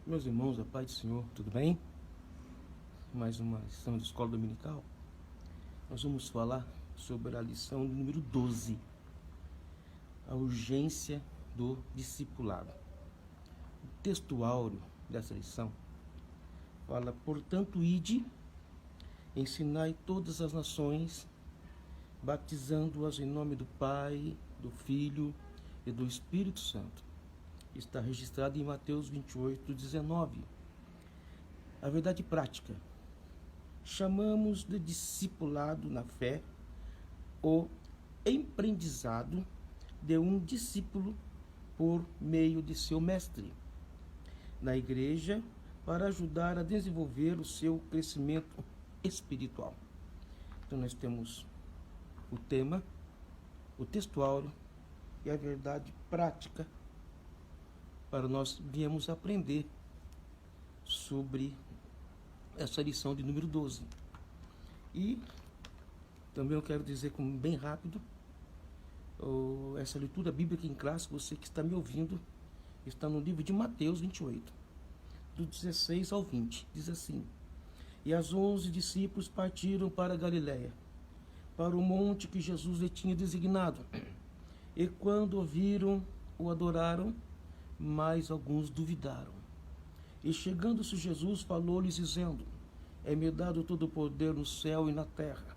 Meus irmãos, a paz do Senhor, tudo bem? Mais uma lição de escola dominical. Nós vamos falar sobre a lição número 12, a urgência do discipulado. O texto áureo dessa lição fala: portanto, ide, ensinai todas as nações, batizando-as em nome do Pai, do Filho e do Espírito Santo. Está registrado em Mateus 28, 19. A verdade prática. Chamamos de discipulado na fé o empreendizado de um discípulo por meio de seu mestre na igreja para ajudar a desenvolver o seu crescimento espiritual. Então nós temos o tema, o texto áureo e a verdade prática para nós viemos aprender sobre essa lição de número 12. E também eu quero dizer como bem rápido, essa leitura bíblica em classe, você que está me ouvindo, está no livro de Mateus 28, do 16 ao 20. Diz assim: E as 11 discípulos partiram para a Galiléia, para o monte que Jesus lhe tinha designado. E quando ouviram, o adoraram, mas alguns duvidaram. E chegando-se Jesus, falou-lhes dizendo: É-me dado todo o poder no céu e na terra.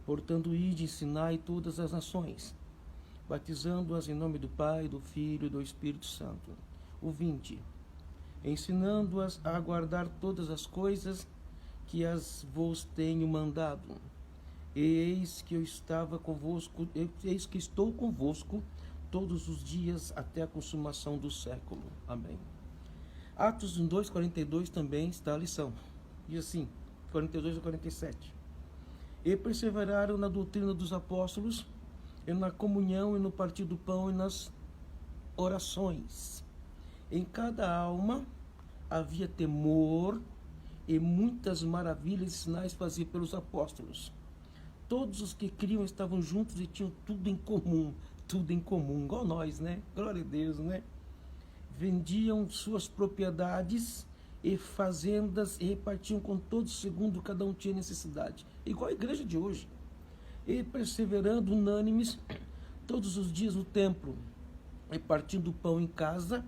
Portanto, ide, ensinai todas as nações, batizando-as em nome do Pai, do Filho e do Espírito Santo. O 20. Ensinando-as a guardar todas as coisas que as vos tenho mandado. E eis que estou convosco todos os dias até a consumação do século. Amém. Atos 2, 42 também está a lição. Diz assim, 42 a 47. E perseveraram na doutrina dos apóstolos, e na comunhão, e no partir do pão, e nas orações. Em cada alma havia temor, e muitas maravilhas e sinais faziam pelos apóstolos. Todos os que criam estavam juntos e tinham tudo em comum, igual nós, né? Glória a Deus, né? Vendiam suas propriedades e fazendas e repartiam com todos segundo cada um tinha necessidade, igual a igreja de hoje. E perseverando unânimes todos os dias no templo, e partindo o pão em casa,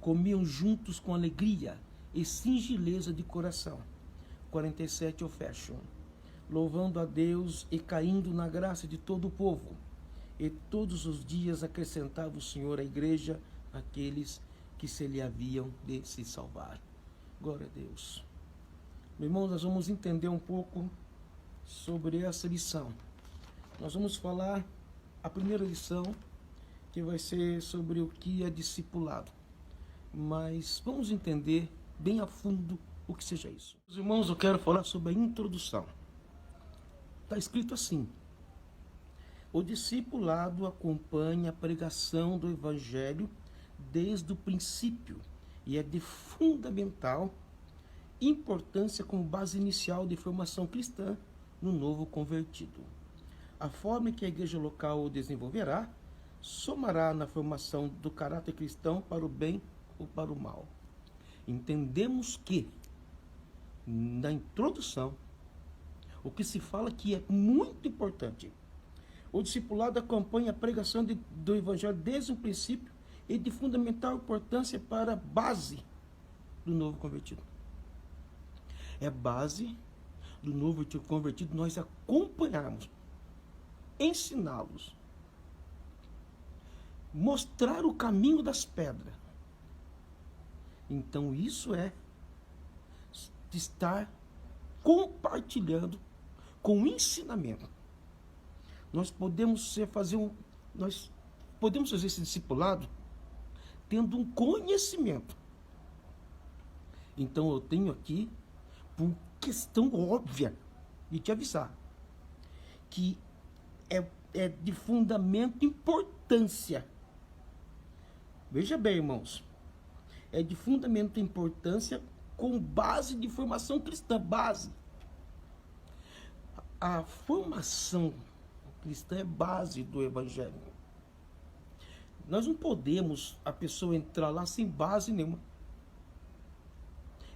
comiam juntos com alegria e singeleza de coração. 47 eu fecho. Louvando a Deus e caindo na graça de todo o povo. E todos os dias acrescentava o Senhor à igreja aqueles que se lhe haviam de se salvar. Glória a Deus. Meus irmãos, nós vamos entender um pouco sobre essa lição. Nós vamos falar a primeira lição, que vai ser sobre o que é discipulado. Mas vamos entender bem a fundo o que seja isso. Meus irmãos, eu quero falar sobre a introdução. Está escrito assim: o discipulado acompanha a pregação do Evangelho desde o princípio e é de fundamental importância como base inicial de formação cristã no novo convertido. A forma que a igreja local o desenvolverá somará na formação do caráter cristão para o bem ou para o mal. Entendemos que, na introdução, o que se fala que é muito importante: o discipulado acompanha a pregação do Evangelho desde o princípio e de fundamental importância para a base do novo convertido. É base do novo convertido nós acompanharmos, ensiná-los, mostrar o caminho das pedras. Então isso é estar compartilhando com o ensinamento. Nós podemos fazer esse discipulado tendo um conhecimento. Então eu tenho aqui, por questão óbvia, de te avisar, que é de fundamento importância. Veja bem, irmãos, é de fundamento importância com base de formação cristã, base. A formação cristã é base do Evangelho. Nós não podemos a pessoa entrar lá sem base nenhuma.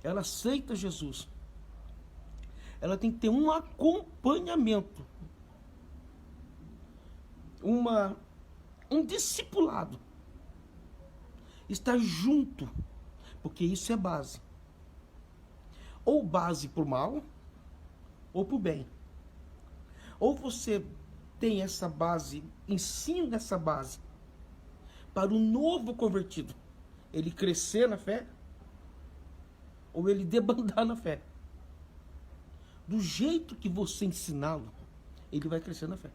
ela aceita Jesus, ela tem que ter um acompanhamento, um discipulado, estar junto, porque isso é base. Ou base para o mal, ou para o bem. Ou você tem essa base, ensina essa base para o novo convertido, ele crescer na fé, ou ele debandar na fé. Do jeito que você ensiná-lo, ele vai crescer na fé.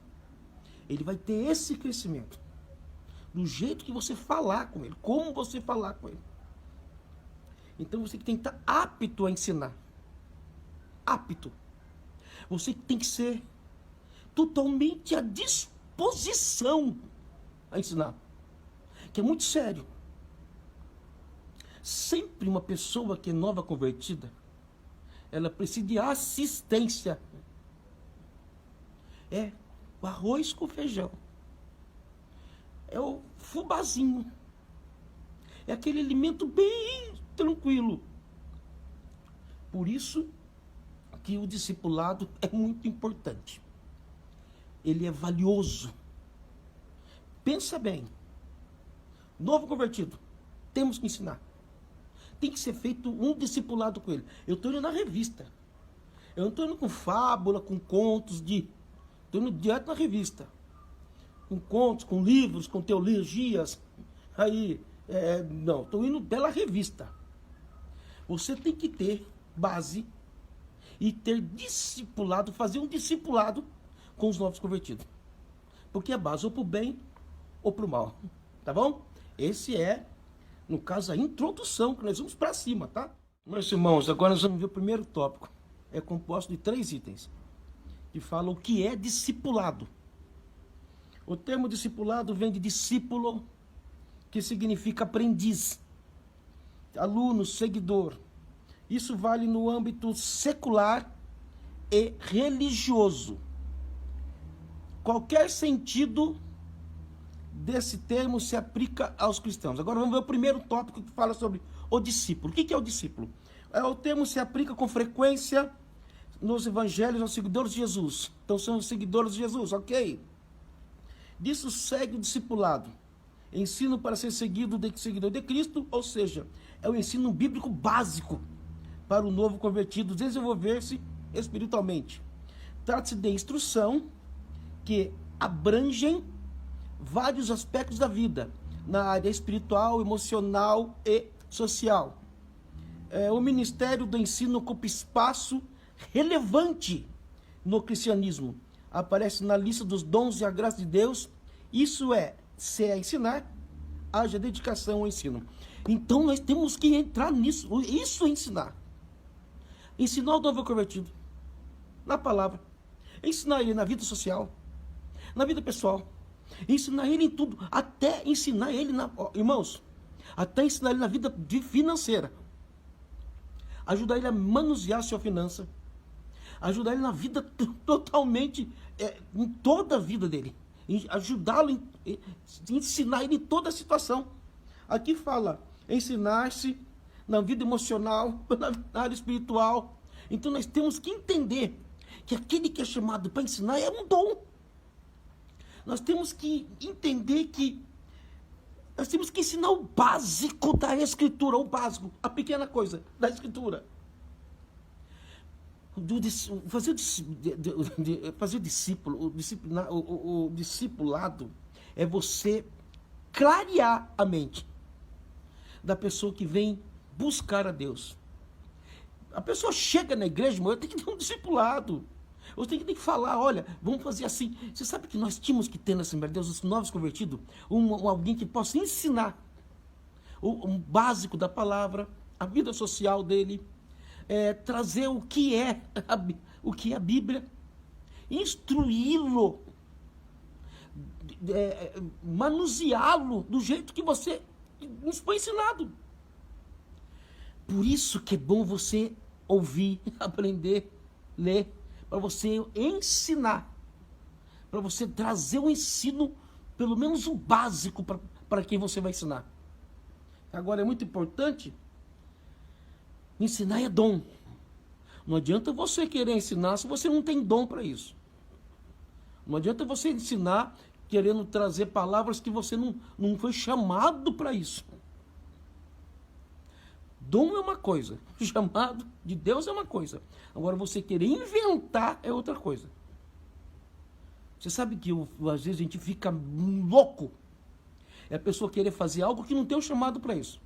Ele vai ter esse crescimento. Do jeito que você falar com ele, como você falar com ele. Então você tem que estar apto a ensinar. Apto. Você tem que ser totalmente à disposição a ensinar. Que é muito sério. Sempre uma pessoa que é nova convertida, ela precisa de assistência. É o arroz com feijão. É o fubazinho. É aquele alimento bem tranquilo. Por isso que o discipulado é muito importante. Ele é valioso. Pensa bem. Novo convertido, temos que ensinar. Tem que ser feito um discipulado com ele. Eu estou indo na revista. Eu não estou indo com fábula, com contos de... Estou indo direto na revista. Com contos, com livros, com teologias. Não, estou indo pela revista. Você tem que ter base e ter discipulado, fazer um discipulado com os novos convertidos. Porque é base ou para o bem ou para o mal. Tá bom? Esse é, no caso, a introdução, que nós vamos para cima, tá? Meus irmãos, agora nós vamos ver o primeiro tópico. É composto de 3 itens, que falam o que é discipulado. O termo discipulado vem de discípulo, que significa aprendiz, aluno, seguidor. Isso vale no âmbito secular e religioso. Qualquer sentido desse termo se aplica aos cristãos. Agora vamos ver o primeiro tópico que fala sobre o discípulo. O que é o discípulo? O termo se aplica com frequência nos evangelhos aos seguidores de Jesus. Então são os seguidores de Jesus, ok? Disso segue o discipulado. Ensino para ser seguidor de Cristo, ou seja, é o ensino bíblico básico para o novo convertido desenvolver-se espiritualmente. Trata-se de instrução que abrangem vários aspectos da vida, na área espiritual, emocional e social. O ministério do ensino ocupa espaço relevante no cristianismo. Aparece na lista dos dons e a graça de Deus. Isso é, se é ensinar, haja dedicação ao ensino. Então nós temos que entrar nisso. Isso é ensinar. Ensinar o novo convertido na palavra. Ensinar ele na vida social, na vida pessoal. Ensinar ele em tudo. Até ensinar ele, irmãos, até ensinar ele na vida financeira. Ajudar ele a manusear a sua finança. Ajudar ele na vida totalmente, em toda a vida dele. Ajudá-lo, ensinar ele em toda a situação. Aqui fala, ensinar-se na vida emocional, na área espiritual. Então nós temos que entender que aquele que é chamado para ensinar é um dom. Nós temos que entender que nós temos que ensinar o básico da Escritura, o básico, a pequena coisa da Escritura. Fazer o discipulado é você clarear a mente da pessoa que vem buscar a Deus. A pessoa chega na igreja, irmão, eu tenho que ter um discipulado. Eu tenho que falar, olha, vamos fazer assim. Você sabe que nós tínhamos que ter na Assembleia de Deus, os novos convertidos, alguém que possa ensinar o básico da palavra, a vida social dele, trazer o que é a Bíblia, instruí-lo, manuseá-lo do jeito que você nos foi ensinado. Por isso que é bom você ouvir, aprender, ler, para você ensinar, para você trazer o ensino, pelo menos o básico, para quem você vai ensinar. Agora é muito importante Ensinar é dom. Não adianta você querer ensinar se você não tem dom para isso. Não adianta você ensinar querendo trazer palavras que você não foi chamado para isso. Dom é uma coisa, chamado de Deus é uma coisa. Agora você querer inventar é outra coisa. Você sabe que às vezes a gente fica louco. É a pessoa querer fazer algo que não tem o chamado para isso.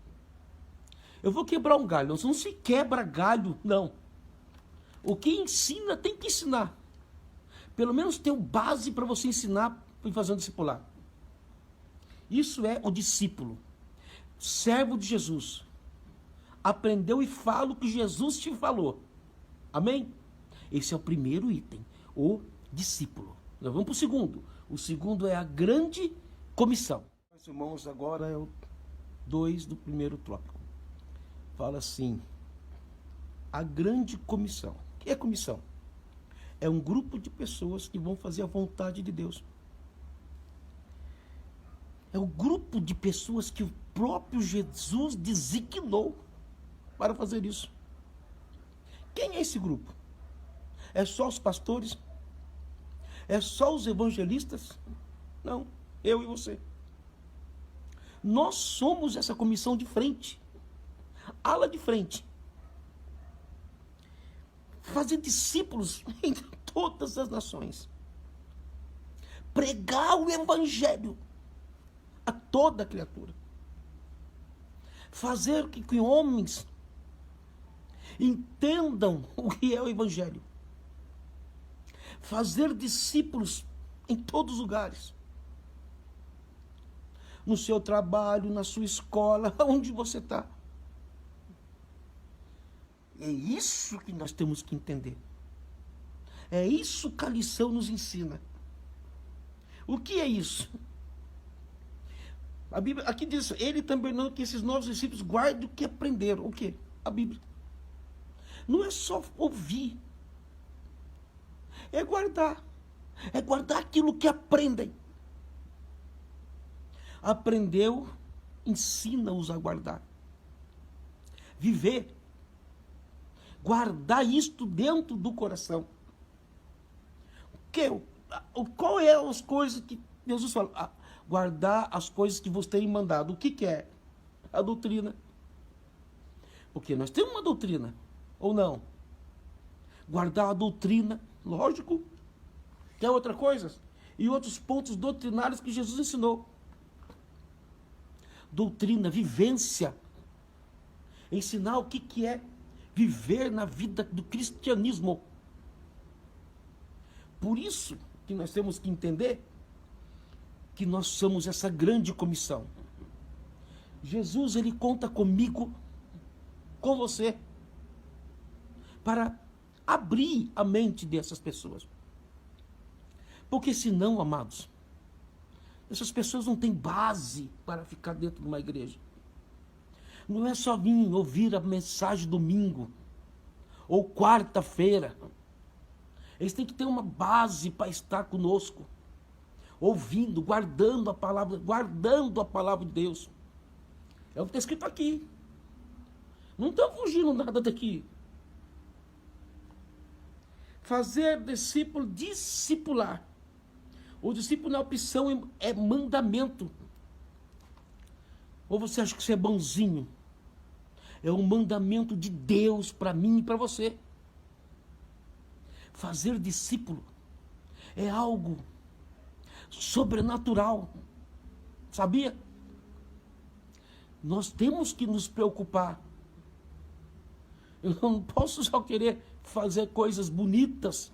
Eu vou quebrar um galho. Não se quebra galho, não. O que ensina tem que ensinar. Pelo menos ter o base para você ensinar e fazer um discipular. Isso é o discípulo. Servo de Jesus. Aprendeu e fala o que Jesus te falou. Amém? Esse é o primeiro item. O discípulo. Nós vamos para o segundo. O segundo é a grande comissão. Meus irmãos, agora é o 2 do primeiro tópico. Fala assim, a grande comissão. O que é comissão? É um grupo de pessoas que vão fazer a vontade de Deus. É o grupo de pessoas que o próprio Jesus designou para fazer isso. Quem é esse grupo? É só os pastores? É só os evangelistas? Não, eu e você. Nós somos essa comissão de frente. Ala de frente. Fazer discípulos em todas as nações. Pregar o evangelho a toda criatura. Fazer que homens entendam o que é o evangelho. Fazer discípulos em todos os lugares. No seu trabalho, na sua escola, onde você está. É isso que nós temos que entender. É isso que a lição nos ensina. O que é isso? A Bíblia aqui diz, ele também não que esses novos discípulos guardem o que aprenderam. O quê? A Bíblia. Não é só ouvir. É guardar. É guardar aquilo que aprendem. Aprendeu, ensina-os a guardar. Viver. Guardar isto dentro do coração. Qual é as coisas que Jesus fala? Guardar as coisas que você tem mandado. O que é? A doutrina. Porque nós temos uma doutrina. Ou não? Guardar a doutrina, lógico. Quer outra coisa? E outros pontos doutrinários que Jesus ensinou. Doutrina, vivência. Ensinar o que é viver na vida do cristianismo. Por isso que nós temos que entender que nós somos essa grande comissão. Jesus, ele conta comigo, com você, para abrir a mente dessas pessoas. Porque senão, amados, essas pessoas não têm base para ficar dentro de uma igreja. Não é só vir ouvir a mensagem domingo ou quarta-feira. Eles têm que ter uma base para estar conosco, ouvindo, guardando a palavra de Deus. É o que está escrito aqui. Não estão fugindo nada daqui. Fazer discípulo, discipular. O discípulo não é opção, é mandamento. Ou você acha que você é bonzinho? É um mandamento de Deus para mim e para você. Fazer discípulo é algo sobrenatural. Sabia? Nós temos que nos preocupar. Eu não posso só querer fazer coisas bonitas.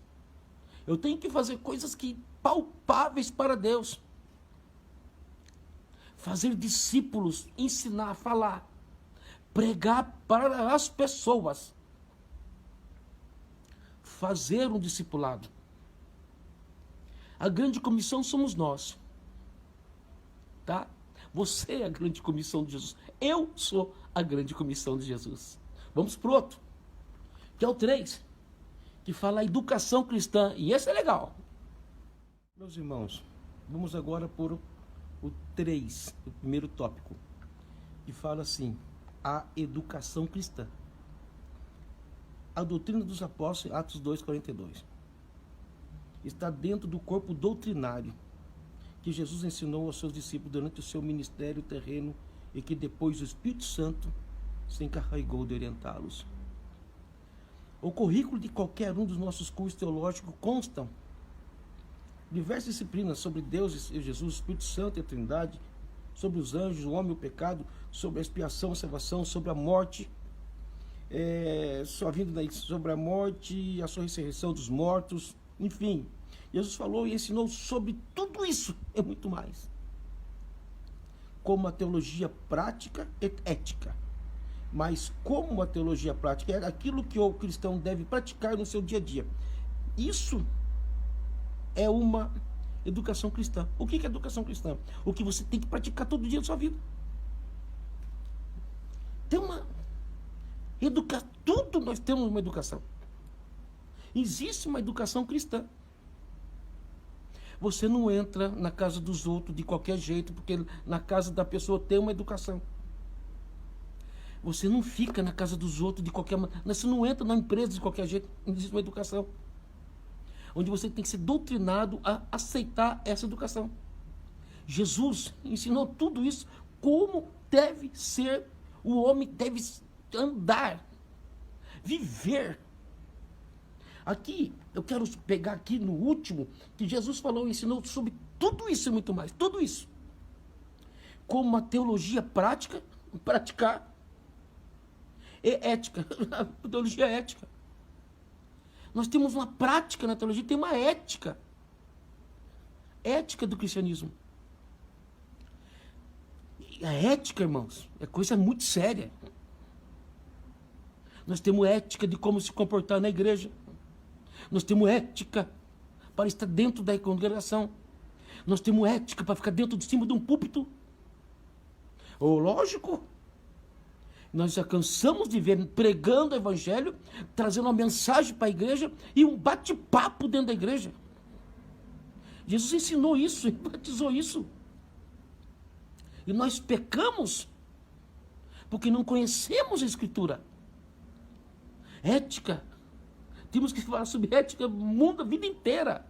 Eu tenho que fazer coisas palpáveis para Deus. Fazer discípulos, ensinar, falar, pregar para as pessoas. Fazer um discipulado. A grande comissão somos nós. Tá? Você é a grande comissão de Jesus. Eu sou a grande comissão de Jesus. Vamos para o outro, que é o 3, que fala a educação cristã. E esse é legal. Meus irmãos, vamos agora por o 3, o primeiro tópico, que fala assim, a educação cristã. a doutrina dos apóstolos, Atos 2:42. Está dentro do corpo doutrinário que Jesus ensinou aos seus discípulos durante o seu ministério terreno e que depois o Espírito Santo se encarregou de orientá-los. O currículo de qualquer um dos nossos cursos teológicos constam diversas disciplinas sobre Deus e Jesus, o Espírito Santo e a Trindade, sobre os anjos, o homem e o pecado, sobre a expiação, a salvação, sobre a morte, sobre a morte, a sua ressurreição dos mortos, enfim. Jesus falou e ensinou sobre tudo isso e muito mais. Como a teologia prática e ética. Mas como a teologia prática é aquilo que o cristão deve praticar no seu dia a dia. Isso é uma educação cristã. O que é educação cristã? O que você tem que praticar todo dia da sua vida. Tem uma educação. Tudo nós temos uma educação. Existe uma educação cristã. Você não entra na casa dos outros de qualquer jeito, porque na casa da pessoa tem uma educação. Você não fica na casa dos outros de qualquer maneira. Você não entra na empresa de qualquer jeito. Existe uma educação. Onde você tem que ser doutrinado a aceitar essa educação. Jesus ensinou tudo isso. Como deve ser, o homem deve andar, viver. Aqui, eu quero pegar aqui no último, que Jesus falou e ensinou sobre tudo isso e muito mais. Tudo isso. Como uma teologia prática, praticar, e ética. A teologia é ética. Nós temos uma prática na teologia, tem uma ética. Ética do cristianismo. E a ética, irmãos, é coisa muito séria. Nós temos ética de como se comportar na igreja. Nós temos ética para estar dentro da congregação. Nós temos ética para ficar dentro de cima de um púlpito. Lógico. Nós já cansamos de ver pregando o evangelho, trazendo uma mensagem para a igreja e um bate-papo dentro da igreja. Jesus ensinou isso, enfatizou isso. E nós pecamos porque não conhecemos a Escritura. Ética. Temos que falar sobre ética mundo a vida inteira.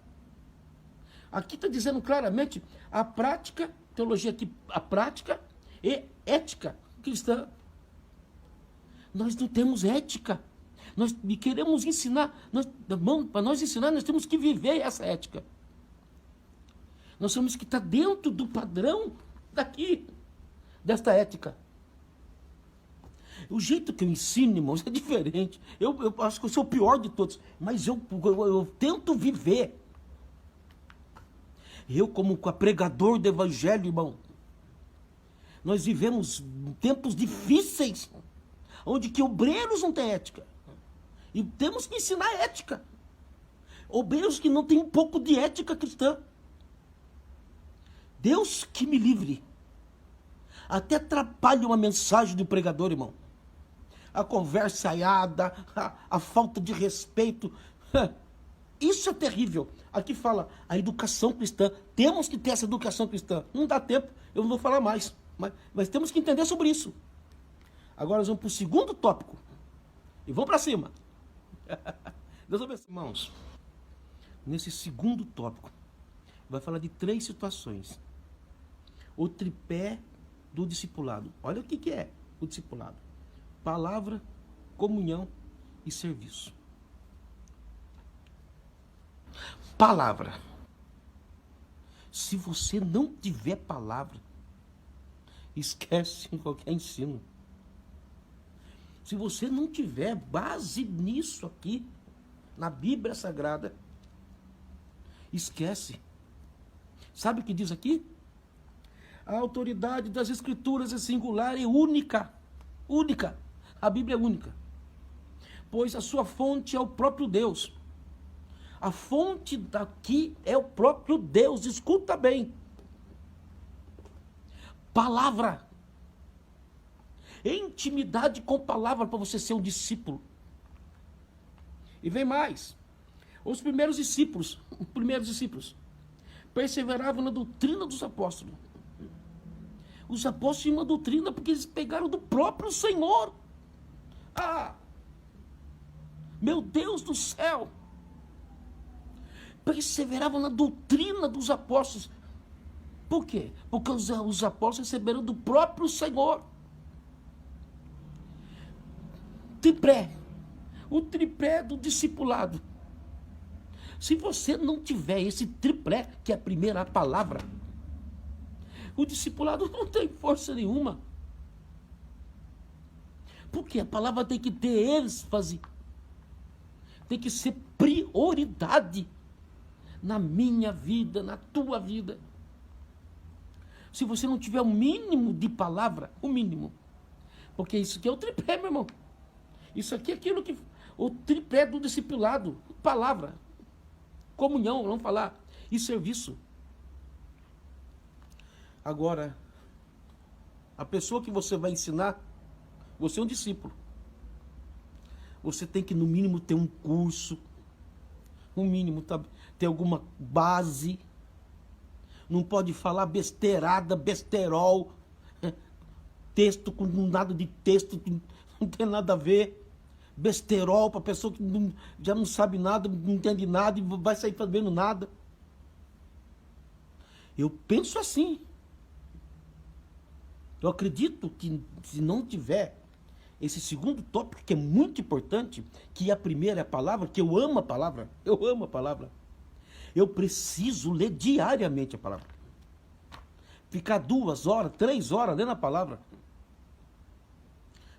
Aqui está dizendo claramente a prática, teologia aqui, a prática e ética cristã. Nós não temos ética. Nós queremos ensinar. Para nós ensinar, nós temos que viver essa ética. Nós temos que estar dentro do padrão daqui, desta ética. O jeito que eu ensino, irmãos, é diferente. Eu acho que eu sou o pior de todos, mas eu tento viver. Eu, como pregador do evangelho, irmão, nós vivemos tempos difíceis, onde que obreiros não têm ética. E temos que ensinar ética. Obreiros que não têm um pouco de ética cristã. Deus que me livre. Até atrapalha uma mensagem do pregador, irmão. A conversaiada, a falta de respeito. Isso é terrível. Aqui fala a educação cristã. Temos que ter essa educação cristã. Não dá tempo, eu não vou falar mais. Mas temos que entender sobre isso. Agora nós vamos para o segundo tópico. E vamos para cima. Deus abençoe. Irmãos, nesse segundo tópico, vai falar de 3 situações. O tripé do discipulado. Olha o que é o discipulado. Palavra, comunhão e serviço. Palavra. Se você não tiver palavra, esquece qualquer ensino. Se você não tiver base nisso aqui, na Bíblia Sagrada, esquece. Sabe o que diz aqui? A autoridade das Escrituras é singular e única. Única. A Bíblia é única. Pois a sua fonte é o próprio Deus. A fonte daqui é o próprio Deus. Escuta bem. Palavra. Intimidade com palavra para você ser um discípulo. E vem mais. Os primeiros discípulos perseveravam na doutrina dos apóstolos. Os apóstolos tinham uma doutrina porque eles pegaram do próprio Senhor. Meu Deus do céu! Perseveravam na doutrina dos apóstolos. Por quê? Porque os apóstolos receberam do próprio Senhor. Tripé. O tripé do discipulado. Se você não tiver esse tripé, que é a primeira palavra, o discipulado não tem força nenhuma. Porque a palavra tem que ter ênfase. Tem que ser prioridade na minha vida, na tua vida. Se você não tiver o mínimo de palavra, o mínimo. Porque isso aqui é o tripé, meu irmão. Isso aqui é aquilo que... O tripé do discipulado. Palavra. Comunhão, vamos falar. E serviço. Agora, a pessoa que você vai ensinar, você é um discípulo. Você tem que, no mínimo, ter um curso. No mínimo, ter alguma base. Não pode falar besteirada, besterol. Texto com nada de texto, não tem nada a ver. Besterol para pessoa que já não sabe nada, não entende nada e vai sair fazendo nada. Eu penso assim. Eu acredito que se não tiver esse segundo tópico, que é muito importante, que a primeira é a palavra, que eu amo a palavra, eu preciso ler diariamente a palavra. Ficar 2 horas, 3 horas lendo a palavra.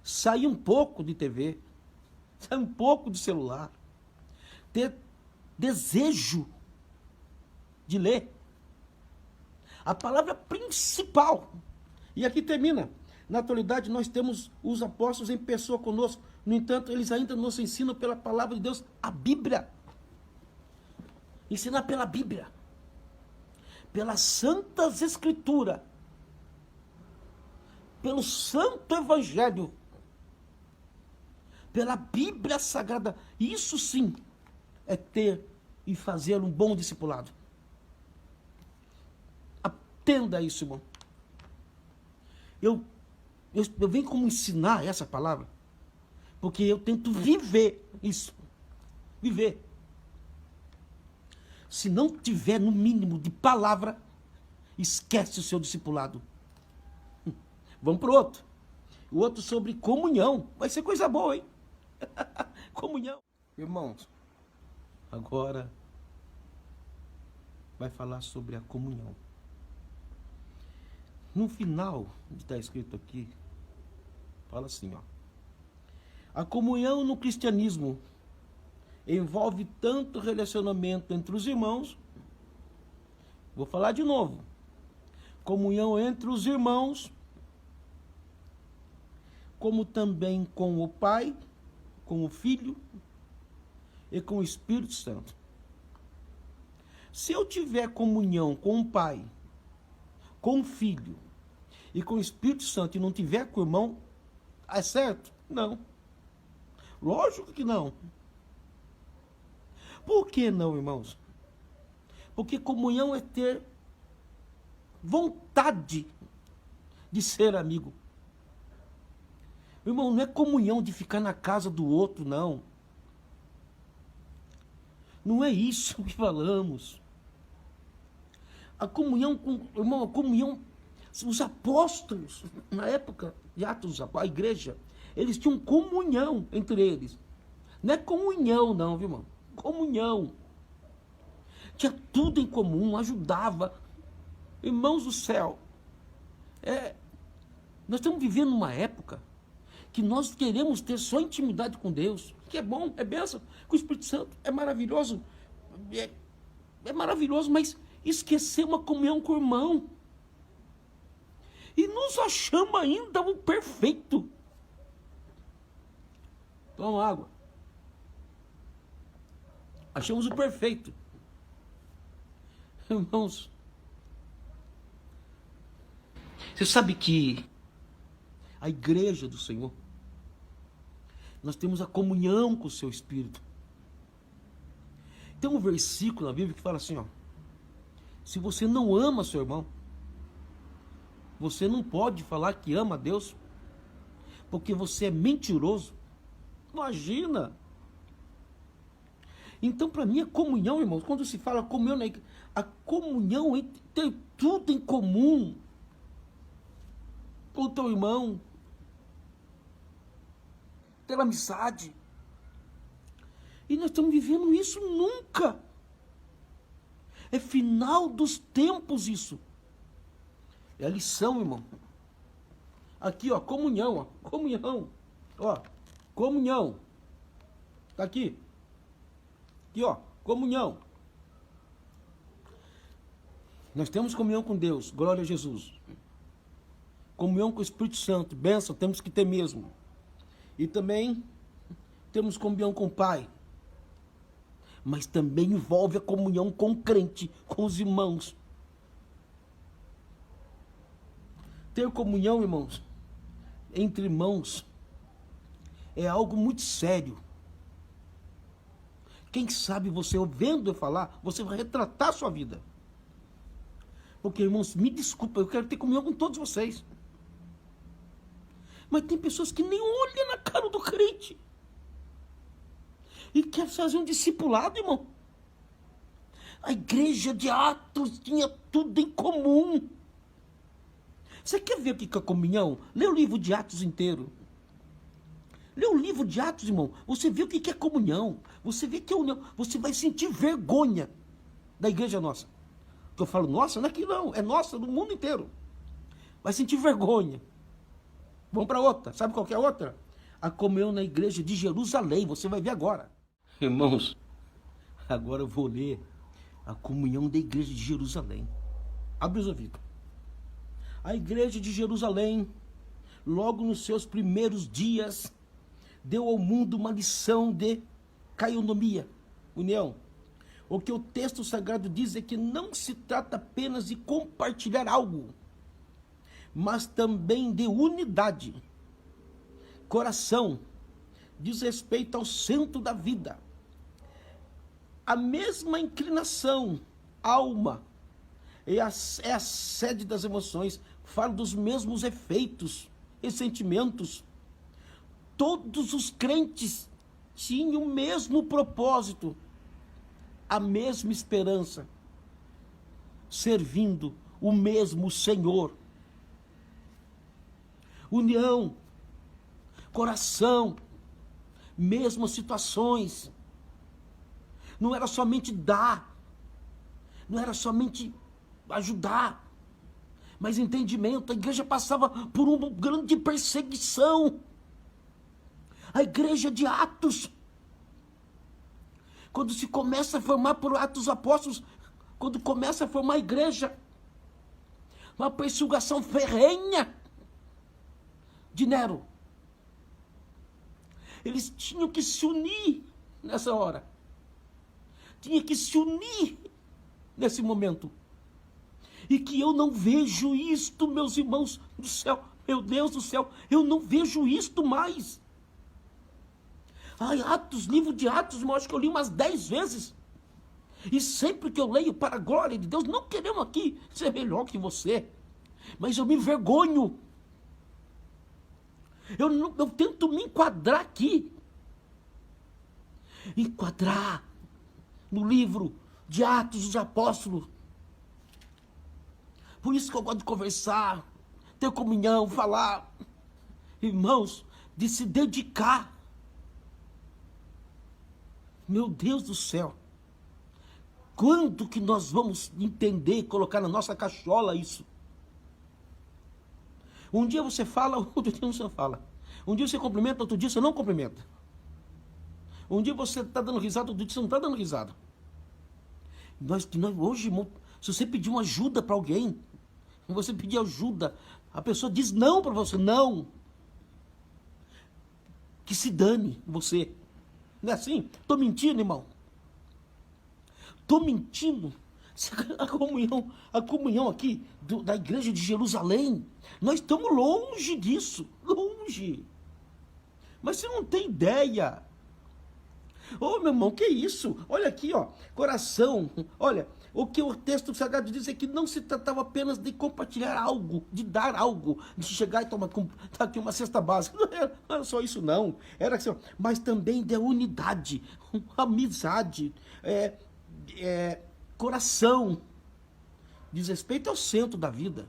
Sair um pouco de TV, sair um pouco de celular, ter desejo de ler. A palavra principal. E aqui termina. Na atualidade, nós temos os apóstolos em pessoa conosco. No entanto, eles ainda nos ensinam pela palavra de Deus, a Bíblia. Ensinar pela Bíblia. Pelas Santas Escrituras. Pelo Santo Evangelho. Pela Bíblia Sagrada. Isso sim é ter e fazer um bom discipulado. Atenda isso, irmão. Eu venho como ensinar essa palavra, porque eu tento viver isso. Viver. Se não tiver no mínimo de palavra, esquece o seu discipulado. Vamos para o outro. O outro sobre comunhão. Vai ser coisa boa, hein? Comunhão. Irmãos, agora vai falar sobre a comunhão. No final, está escrito aqui, fala assim, ó. A comunhão no cristianismo envolve tanto relacionamento entre os irmãos, vou falar de novo, comunhão entre os irmãos, como também com o Pai, com o Filho e com o Espírito Santo. Se eu tiver comunhão com o Pai, com o Filho e com o Espírito Santo e não tiver com o irmão, é certo? Não. Lógico que não. Por que não, irmãos? Porque comunhão é ter vontade de ser amigo. Irmão, não é comunhão de ficar na casa do outro, não. Não é isso que falamos. A comunhão, irmão, a comunhão, os apóstolos, na época de Atos, a igreja, eles tinham comunhão entre eles. Não é comunhão, não, viu, irmão? Comunhão. Tinha tudo em comum, ajudava. Irmãos do céu, nós estamos vivendo uma época que nós queremos ter só intimidade com Deus, que é bom, é bênção, com o Espírito Santo, é maravilhoso, é maravilhoso, mas esquecer uma comunhão com o irmão. E nos achamos ainda o perfeito. Toma água. Achamos o perfeito. Irmãos, você sabe que a igreja do Senhor, nós temos a comunhão com o seu Espírito. Tem um versículo na Bíblia que fala assim, ó. Se você não ama seu irmão, você não pode falar que ama a Deus, porque você é mentiroso. Imagina! Então, para mim, a comunhão, irmãos, quando se fala comunhão na igreja, a comunhão é ter tudo em comum com o teu irmão, ter amizade. E nós estamos vivendo isso nunca. É final dos tempos isso. É a lição, irmão. Aqui, ó, comunhão, ó, comunhão. Ó, comunhão. Tá aqui. Aqui, ó, comunhão. Nós temos comunhão com Deus, glória a Jesus. Comunhão com o Espírito Santo, bênção, temos que ter mesmo. E também temos comunhão com o Pai. Mas também envolve a comunhão com o crente, com os irmãos. Ter comunhão, irmãos, entre irmãos, é algo muito sério. Quem sabe você, ouvindo eu falar, você vai retratar a sua vida. Porque, irmãos, me desculpa, eu quero ter comunhão com todos vocês. Mas tem pessoas que nem olham na cara do crente. E quer fazer um discipulado, irmão. A igreja de Atos tinha tudo em comum. Você quer ver o que é comunhão? Lê o livro de Atos inteiro. Lê o livro de Atos, irmão. Você vê o que é comunhão. Você vê que é união. Você vai sentir vergonha da igreja nossa. Eu falo nossa, não é aqui não. É nossa, do mundo inteiro. Vai sentir vergonha. Vamos para outra. Sabe qual que é a outra? A comunhão na igreja de Jerusalém. Você vai ver agora. Irmãos, agora eu vou ler a comunhão da igreja de Jerusalém. Abre os ouvidos. A igreja de Jerusalém, logo nos seus primeiros dias, deu ao mundo uma lição de caionomia, união. O que o texto sagrado diz é que não se trata apenas de compartilhar algo, mas também de unidade. Coração diz respeito ao centro da vida. A mesma inclinação, alma, é a sede das emoções, fala dos mesmos efeitos e sentimentos. Todos os crentes tinham o mesmo propósito, a mesma esperança, servindo o mesmo Senhor. União, coração, mesmas situações. Não era somente dar, não era somente ajudar, mas entendimento. A igreja passava por uma grande perseguição. A igreja de Atos, quando se começa a formar por Atos Apóstolos, quando começa a formar a igreja, uma perseguição ferrenha de Nero. Eles tinham que se unir nessa hora. Tinha que se unir nesse momento. E que eu não vejo isto, meus irmãos do céu, meu Deus do céu, eu não vejo isto mais. Ai, Atos, livro de Atos, eu acho que eu li umas 10 vezes. E sempre que eu leio para a glória de Deus, não queremos aqui ser melhor que você, mas eu me envergonho. Eu tento me enquadrar aqui. Enquadrar no livro de Atos dos Apóstolos. Por isso que eu gosto de conversar, ter comunhão, falar. Irmãos, de se dedicar. Meu Deus do céu. Quando que nós vamos entender, colocar na nossa cachola isso? Um dia você fala, outro dia você não fala. Um dia você cumprimenta, outro dia você não cumprimenta. Um dia você está dando risada, outro dia você não está dando risada. Nós hoje, irmão, se você pedir uma ajuda para alguém, você pedir ajuda, a pessoa diz não para você, não. Que se dane você. Não é assim? Estou mentindo, irmão? Estou mentindo? A comunhão aqui da igreja de Jerusalém, nós estamos longe disso, longe. Mas você não tem ideia. Ô, meu irmão, que isso? Olha aqui, ó, coração. Olha, o que o texto sagrado diz é que não se tratava apenas de compartilhar algo, de dar algo, de chegar e tomar tá aqui uma cesta básica. Não era só isso, não. Era assim, ó, mas também de unidade, amizade, coração, diz respeito ao centro da vida.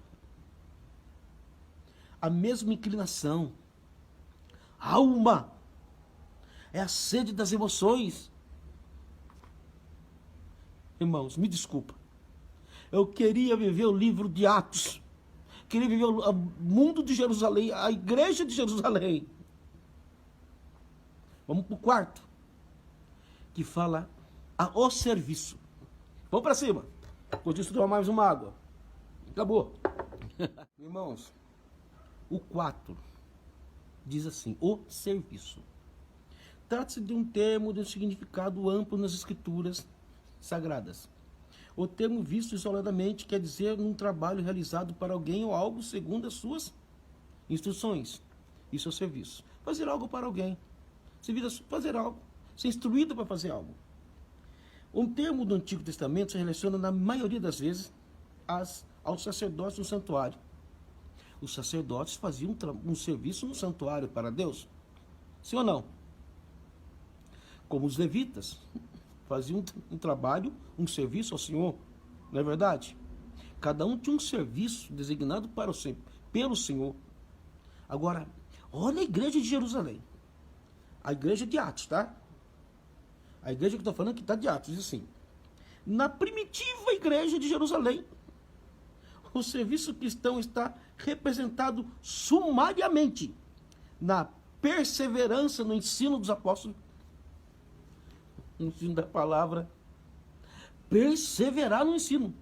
A mesma inclinação. Alma. É a sede das emoções. Irmãos, me desculpa. Eu queria viver o livro de Atos. Queria viver o mundo de Jerusalém, a igreja de Jerusalém. Vamos para o quarto, que fala o serviço. Vamos para cima. Depois disso, tomar mais uma água. Acabou. Irmãos, o 4 diz assim, o serviço. Trata-se de um termo de um significado amplo nas escrituras sagradas. O termo visto isoladamente quer dizer um trabalho realizado para alguém ou algo segundo as suas instruções. Isso é o serviço. Fazer algo para alguém. Fazer algo. Ser instruído para fazer algo. Um termo do Antigo Testamento se relaciona, na maioria das vezes, aos sacerdotes no santuário. Os sacerdotes faziam um serviço no santuário para Deus. Sim ou não? Como os levitas faziam um trabalho, um serviço ao Senhor. Não é verdade? Cada um tinha um serviço designado pelo Senhor. Agora, olha a igreja de Jerusalém. A igreja de Atos, tá? A igreja que eu estou falando que está de Atos, diz assim. Na primitiva igreja de Jerusalém, o serviço cristão está representado sumariamente na perseverança no ensino dos apóstolos, no ensino da palavra. Perseverar no ensino.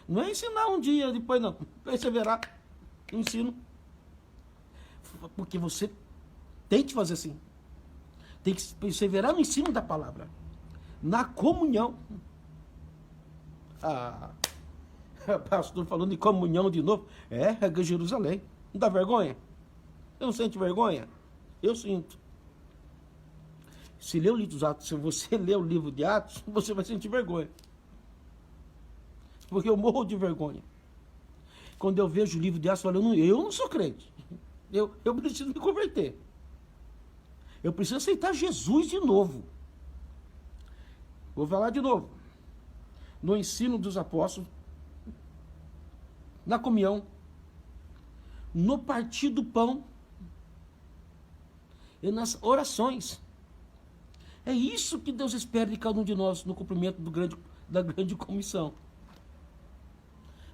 Não é ensinar um dia, depois não. Perseverar no ensino. Porque você tem que fazer assim. Tem que perseverar no ensino da palavra. Na comunhão. Pastor falando de comunhão de novo. É Jerusalém. Não dá vergonha? Você não sente vergonha? Eu sinto. Se ler o livro dos Atos, se você ler o livro de Atos, você vai sentir vergonha. Porque eu morro de vergonha. Quando eu vejo o livro de Atos, eu falo, eu não sou crente. Eu preciso me converter. Eu preciso aceitar Jesus de novo. Vou falar de novo. No ensino dos apóstolos, na comunhão, no partir do pão e nas orações. É isso que Deus espera de cada um de nós no cumprimento da grande comissão.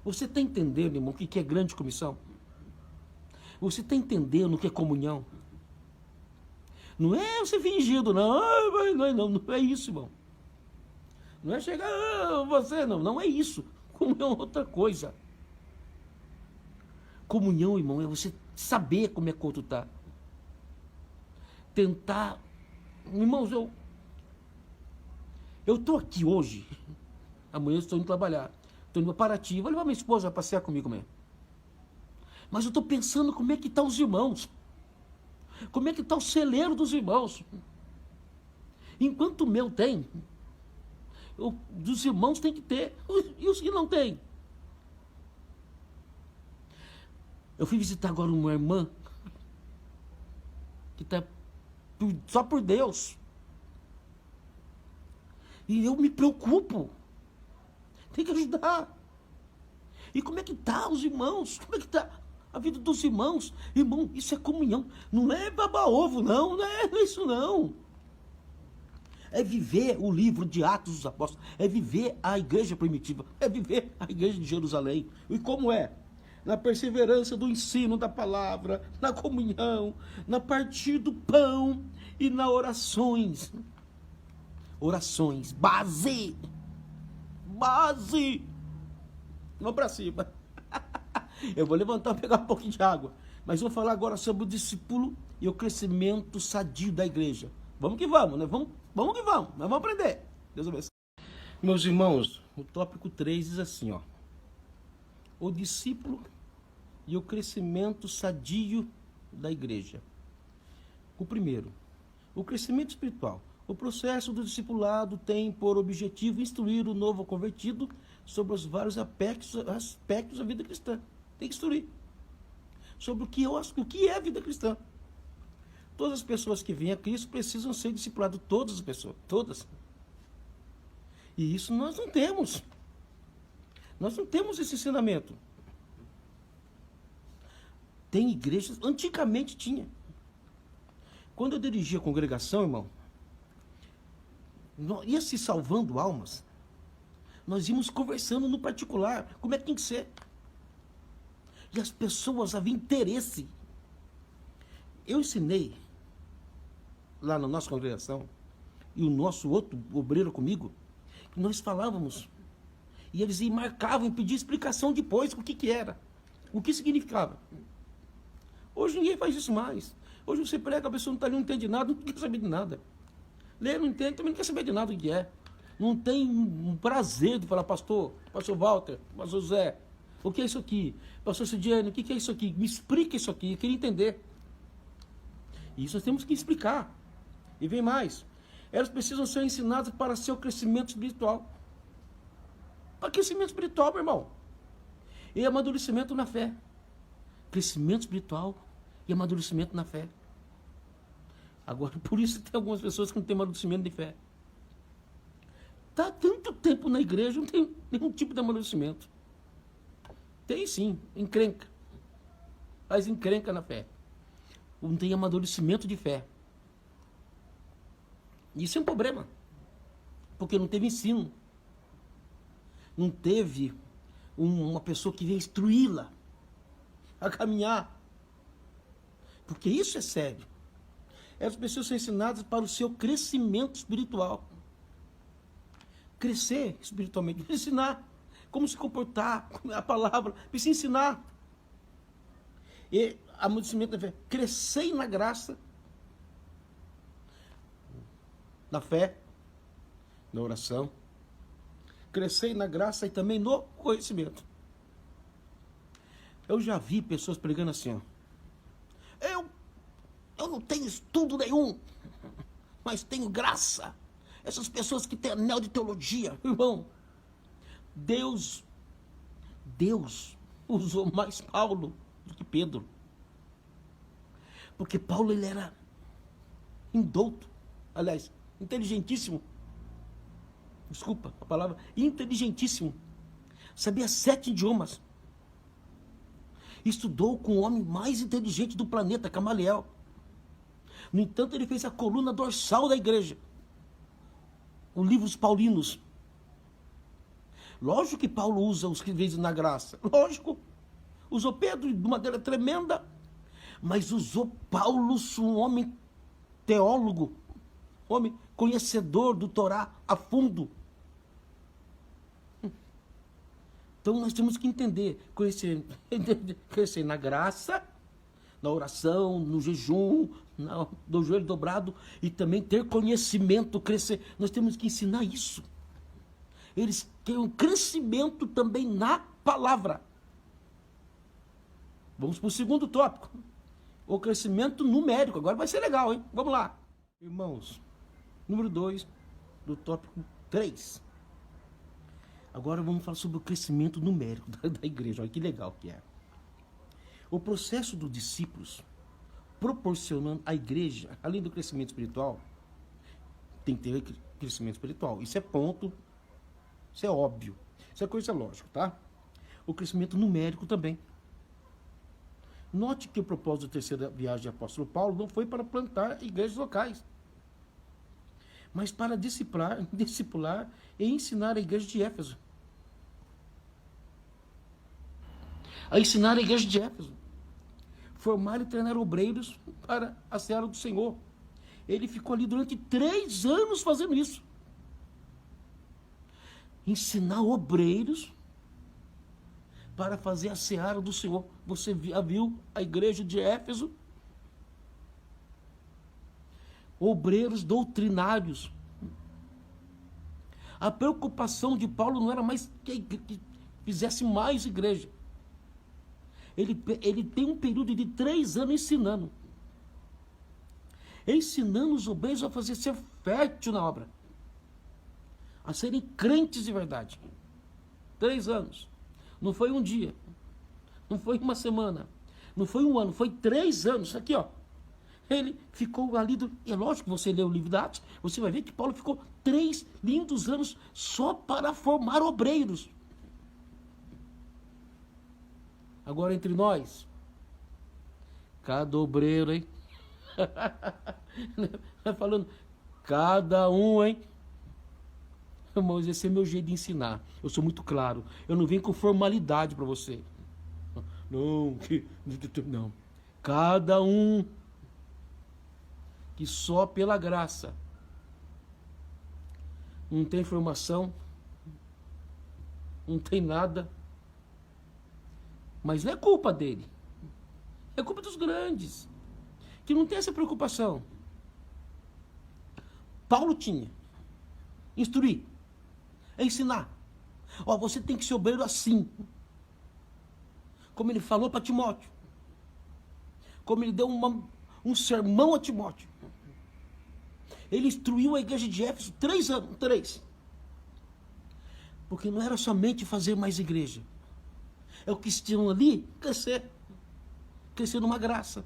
Você está entendendo, irmão, o que é grande comissão? Você está entendendo o que é comunhão? Não é você fingido, não. Não é isso, irmão. Não é chegar, você, não é isso. Comunhão é outra coisa. Comunhão, irmão, é você saber como é que o outro está. Tentar. Irmãos, eu estou aqui hoje. Amanhã eu estou indo trabalhar. Estou indo para Paraty. Vou levar minha esposa para passear comigo mesmo. Mas eu estou pensando como é que estão os irmãos. Como é que está o celeiro dos irmãos. Enquanto o meu tem, dos irmãos tem que ter. E os que não tem? Eu fui visitar agora uma irmã que está só por Deus. E eu me preocupo. Tem que ajudar. E como é que tá os irmãos? Como é que tá a vida dos irmãos? Irmão, isso é comunhão. Não é baba-ovo, não. Não é isso, não. É viver o livro de Atos dos Apóstolos. É viver a igreja primitiva. É viver a igreja de Jerusalém. E como é? Na perseverança do ensino da palavra, na comunhão, na partir do pão e nas orações. Orações, base. Vamos para cima. Eu vou levantar e pegar um pouquinho de água. Mas vou falar agora sobre o discípulo e o crescimento sadio da igreja. Vamos que vamos, né? Vamos que vamos. Nós vamos aprender. Deus abençoe. Meus irmãos, o tópico 3 diz assim, ó. O discípulo e o crescimento sadio da igreja. O primeiro, o crescimento espiritual. O processo do discipulado tem por objetivo instruir o novo convertido sobre os vários aspectos da vida cristã. Tem que instruir sobre o que é a vida cristã. Todas as pessoas que vêm a Cristo precisam ser discipuladas, todas as pessoas, todas. E isso nós não temos. Nós não temos esse ensinamento. Tem igrejas, antigamente tinha. Quando eu dirigia a congregação, irmão, ia se salvando almas. Nós íamos conversando no particular, como é que tem que ser. E as pessoas haviam interesse. Eu ensinei, lá na nossa congregação, e o nosso outro obreiro comigo, que nós falávamos, e eles marcavam e pediam explicação depois do que era, o que significava. Hoje ninguém faz isso mais. Hoje você prega, a pessoa não está ali, não entende nada, não quer saber de nada. Lê, não entende, também não quer saber de nada do que é. Não tem um prazer de falar, pastor Walter, pastor José, o que é isso aqui? Pastor Cidiane, o que é isso aqui? Me explica isso aqui, eu queria entender. E isso nós temos que explicar. E vem mais. Elas precisam ser ensinadas para seu crescimento espiritual. Para crescimento espiritual, meu irmão. E amadurecimento na fé. Crescimento espiritual e amadurecimento na fé. Agora, por isso tem algumas pessoas que não têm amadurecimento de fé. Está tanto tempo na igreja, não tem nenhum tipo de amadurecimento. Tem sim, encrenca. Mas encrenca na fé. Não tem amadurecimento de fé. Isso é um problema. Porque não teve ensino. Não teve uma pessoa que veio instruí-la a caminhar. Porque isso é sério. Essas pessoas são ensinadas para o seu crescimento espiritual. Crescer espiritualmente. Ensinar como se comportar, a palavra. Precisa ensinar. E amadurecimento da fé. Crescer na graça. Na fé. Na oração. Crescer na graça e também no conhecimento. Eu já vi pessoas pregando assim, ó. Eu não tenho estudo nenhum, mas tenho graça. Essas pessoas que têm anel de teologia, irmão, Deus usou mais Paulo do que Pedro. Porque Paulo, ele era indouto, aliás, inteligentíssimo. Desculpa a palavra, inteligentíssimo. Sabia 7 idiomas. Estudou com o homem mais inteligente do planeta, Gamaliel. No entanto, ele fez a coluna dorsal da igreja. Os livros paulinos. Lógico que Paulo usa os que veio na graça. Lógico. Usou Pedro de maneira tremenda. Mas usou Paulo, um homem teólogo. Homem conhecedor do Torá a fundo. Então nós temos que entender. Crescer na graça, na oração, no jejum, no joelho dobrado, e também ter conhecimento, crescer. Nós temos que ensinar isso. Eles têm um crescimento também na palavra. Vamos para o segundo tópico. O crescimento numérico. Agora vai ser legal, hein? Vamos lá. Irmãos, número 2 do tópico 3. Agora vamos falar sobre o crescimento numérico da igreja. Olha que legal que é. O processo dos discípulos, proporcionando à igreja, além do crescimento espiritual, tem que ter crescimento espiritual. Isso é ponto, isso é óbvio, isso é coisa lógica, tá? O crescimento numérico também. Note que o propósito da terceira viagem de apóstolo Paulo não foi para plantar igrejas locais, mas para discipular e ensinar a igreja de Éfeso. A ensinar a igreja de Éfeso. Formar e treinar obreiros para a seara do Senhor. Ele ficou ali durante 3 anos fazendo isso. Ensinar obreiros para fazer a seara do Senhor. Você viu a igreja de Éfeso? Obreiros doutrinários. A preocupação de Paulo não era mais que fizesse mais igreja. Ele tem um período de 3 anos ensinando. ensinando os obreiros a fazer ser fértil na obra, a serem crentes de verdade. 3 anos. Não foi um dia, não foi uma semana, não foi um ano, foi 3 anos. Aqui, ó. Ele ficou ali, é lógico que você lê o livro de Atos, você vai ver que Paulo ficou 3 lindos anos só para formar obreiros. Agora entre nós, cada obreiro, hein? Vai falando, cada um, hein? Irmãos, esse é meu jeito de ensinar. Eu sou muito claro. Eu não venho com formalidade para você. Não. Cada um que só pela graça não tem formação, não tem nada, mas não é culpa dele, é culpa dos grandes, que não tem essa preocupação. Paulo tinha. Instruir, ensinar. Ó, você tem que ser obreiro assim, como ele falou para Timóteo, como ele deu um sermão a Timóteo. Ele instruiu a igreja de Éfeso 3 anos, 3. Porque não era somente fazer mais igreja. É o que estavam ali, crescer numa graça.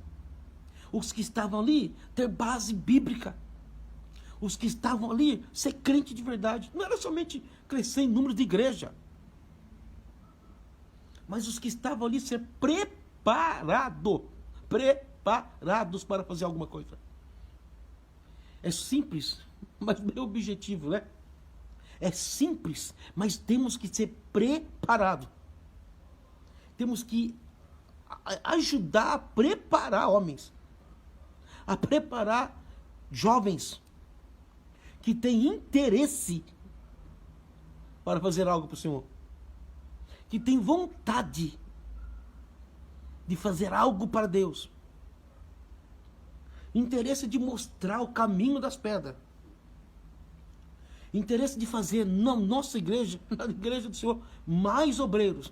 Os que estavam ali, ter base bíblica. Os que estavam ali, ser crente de verdade. Não era somente crescer em número de igreja. Mas os que estavam ali, ser preparados para fazer alguma coisa. É simples, mas bem objetivo, né? É simples, mas temos que ser preparados. Temos que ajudar a preparar homens, a preparar jovens que têm interesse para fazer algo para o Senhor, que têm vontade de fazer algo para Deus, interesse de mostrar o caminho das pedras, interesse de fazer na nossa igreja, na igreja do Senhor, mais obreiros.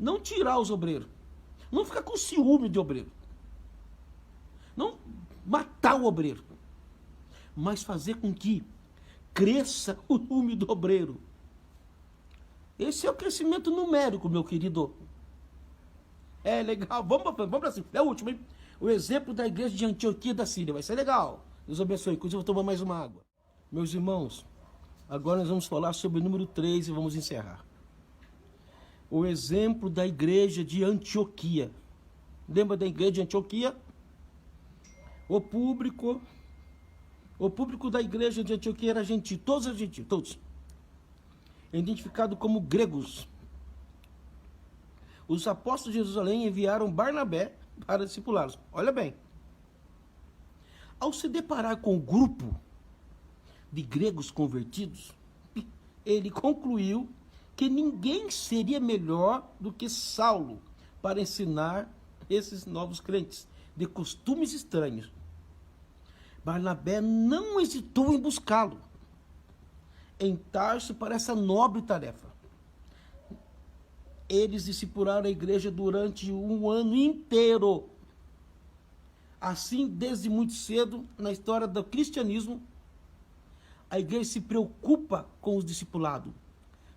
Não tirar os obreiros, não ficar com ciúme de obreiro, não matar o obreiro, mas fazer com que cresça o número do obreiro. Esse é o crescimento numérico, meu querido. É legal, vamos para cima. É o último, hein? O exemplo da igreja de Antioquia da Síria. Vai ser legal. Deus abençoe. Inclusive, eu vou tomar mais uma água. Meus irmãos, agora nós vamos falar sobre o número 3 e vamos encerrar. O exemplo da igreja de Antioquia. Lembra da igreja de Antioquia? O público da igreja de Antioquia era gentil. Todos eram gentios, todos. Identificado como gregos. Os apóstolos de Jerusalém enviaram Barnabé para discipulá-los. Olha bem. Ao se deparar com o grupo de gregos convertidos, ele concluiu que ninguém seria melhor do que Saulo para ensinar esses novos crentes de costumes estranhos. Barnabé não hesitou em buscá-lo, em Tarso para essa nobre tarefa. Eles discipularam a igreja durante um ano inteiro. Assim, desde muito cedo, na história do cristianismo, a igreja se preocupa com os discipulados,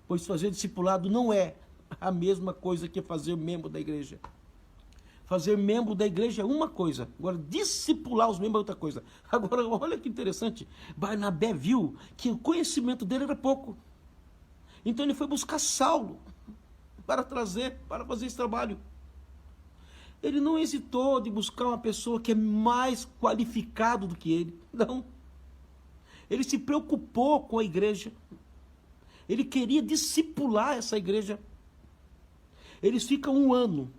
pois fazer discipulado não é a mesma coisa que fazer membro da igreja. Fazer membro da igreja é uma coisa, agora discipular os membros é outra coisa. Agora, olha que interessante, Barnabé viu que o conhecimento dele era pouco. Então ele foi buscar Saulo para trazer, para fazer esse trabalho. Ele não hesitou de buscar uma pessoa que é mais qualificado do que ele. Não. Ele se preocupou com a igreja. Ele queria discipular essa igreja. Eles ficam um ano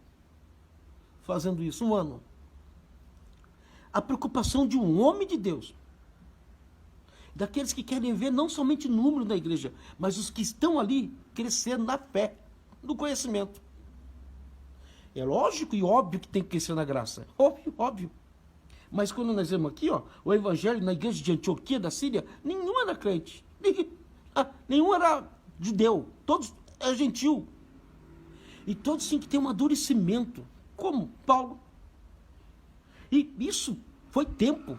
fazendo isso, um ano. A preocupação de um homem de Deus, daqueles que querem ver não somente o número da igreja, mas os que estão ali crescendo na fé, no conhecimento. É lógico e óbvio que tem que crescer na graça. Óbvio. Mas quando nós vemos aqui, ó, o evangelho na igreja de Antioquia da Síria, nenhum era crente. Nenhum era judeu. Todos eram gentil. E todos tinham que ter um amadurecimento. Como Paulo. E isso Foi tempo.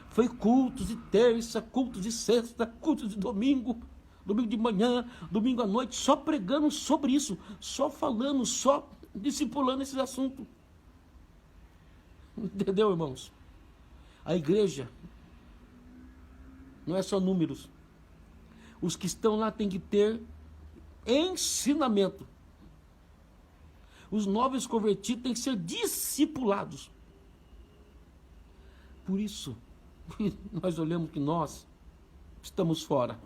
Foi cultos de terça, cultos de sexta, cultos de domingo, domingo de manhã, domingo à noite, só pregando sobre isso, só falando, só discipulando esses assuntos. Entendeu, irmãos? A igreja não é só números. Os que estão lá têm que ter ensinamento. Os novos convertidos têm que ser discipulados. Por isso, nós olhamos que nós estamos fora.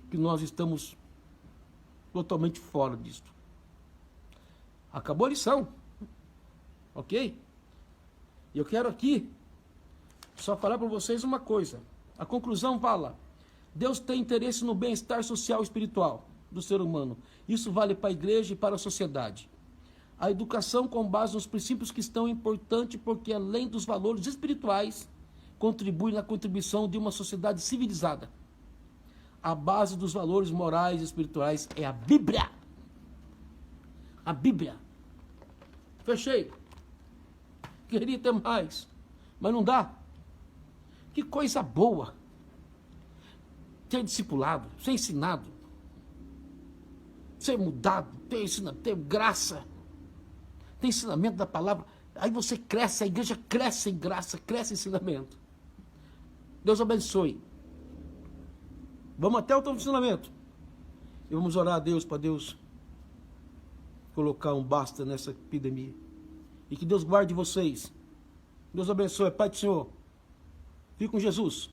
Que nós estamos totalmente fora disto. Acabou a lição. Ok? E eu quero aqui só falar para vocês uma coisa. A conclusão fala: Deus tem interesse no bem-estar social e espiritual do ser humano. Isso vale para a igreja e para a sociedade. A educação com base nos princípios cristãos é importante porque, além dos valores espirituais, contribui na contribuição de uma sociedade civilizada. A base dos valores morais e espirituais é a Bíblia. A Bíblia. Fechei. Queria ter mais, mas não dá. Que coisa boa. Ter discipulado, ser ensinado, ser mudado, ter graça, ter ensinamento da palavra. Aí você cresce, a igreja cresce em graça, cresce em ensinamento. Deus abençoe. Vamos até o teu ensinamento. E vamos orar a Deus, para Deus colocar um basta nessa epidemia. E que Deus guarde vocês. Deus abençoe. Pai do Senhor. Fique com Jesus.